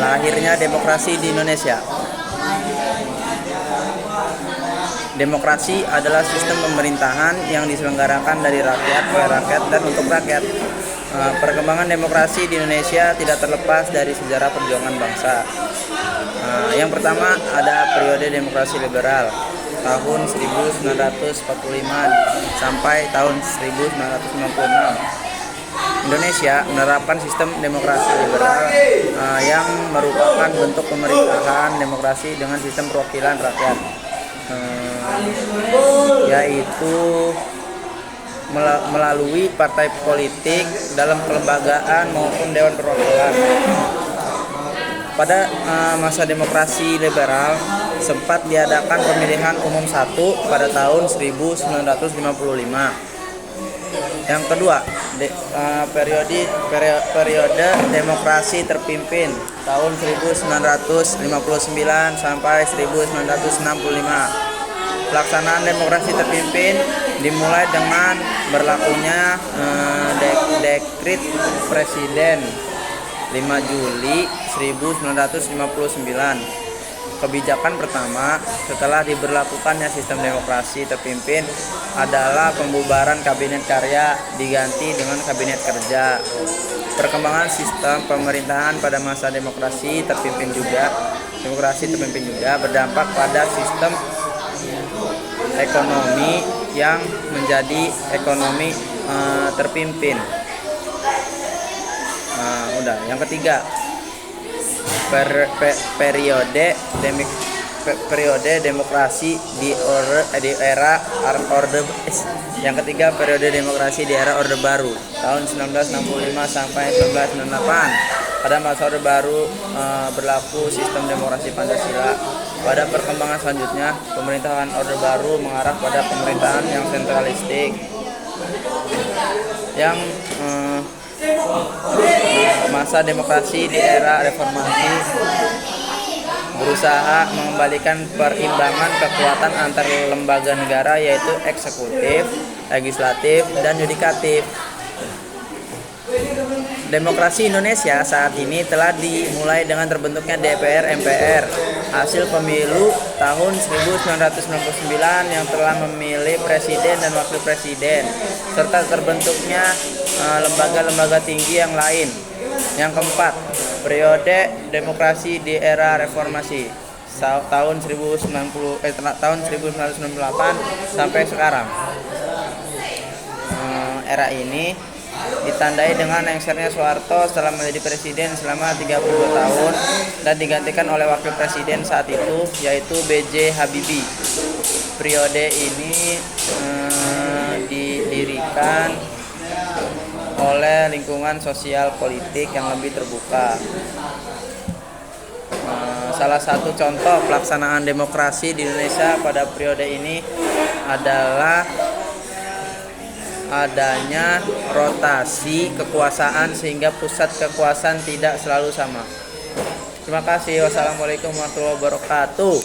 Lahirnya demokrasi di Indonesia. Demokrasi adalah sistem pemerintahan yang diselenggarakan dari rakyat, oleh rakyat, dan untuk rakyat. Perkembangan demokrasi di Indonesia tidak terlepas dari sejarah perjuangan bangsa. Yang pertama ada periode demokrasi liberal tahun 1945 sampai tahun 1996. Indonesia menerapkan sistem demokrasi liberal yang merupakan bentuk pemerintahan demokrasi dengan sistem perwakilan rakyat, yaitu melalui partai politik dalam kelembagaan maupun dewan perwakilan. Pada masa demokrasi liberal sempat diadakan pemilihan umum 1 pada tahun 1955. Yang kedua, periode demokrasi terpimpin tahun 1959 sampai 1965. Pelaksanaan demokrasi terpimpin dimulai dengan berlakunya dekret Presiden 5 Juli 1959. Kebijakan pertama setelah diberlakukannya sistem demokrasi terpimpin adalah pembubaran kabinet karya diganti dengan kabinet kerja. Perkembangan sistem pemerintahan pada masa demokrasi terpimpin juga berdampak pada sistem ekonomi yang menjadi ekonomi terpimpin. Yang ketiga, periode demokrasi di era Orde Baru tahun 1965 sampai 1998. Pada masa Orde Baru berlaku sistem demokrasi Pancasila. Pada perkembangan selanjutnya, pemerintahan Orde Baru mengarah pada pemerintahan yang sentralistik, yang masa demokrasi di era reformasi berusaha mengembalikan perimbangan kekuatan antar lembaga negara, yaitu eksekutif, legislatif, dan yudikatif. Demokrasi Indonesia saat ini telah dimulai dengan terbentuknya DPR MPR, hasil pemilu tahun 1999 yang telah memilih presiden dan wakil presiden, serta terbentuknya lembaga-lembaga tinggi yang lain. Yang keempat, periode demokrasi di era reformasi tahun 1998 sampai sekarang. Era ini ditandai dengan lengsernya Soeharto setelah menjadi presiden selama 32 tahun dan digantikan oleh wakil presiden saat itu, yaitu B.J. Habibie. Periode ini didirikan oleh lingkungan sosial politik yang lebih terbuka. Salah satu contoh pelaksanaan demokrasi di Indonesia pada periode ini adalah adanya rotasi kekuasaan sehingga pusat kekuasaan tidak selalu sama. Terima kasih. Wassalamualaikum warahmatullahi wabarakatuh.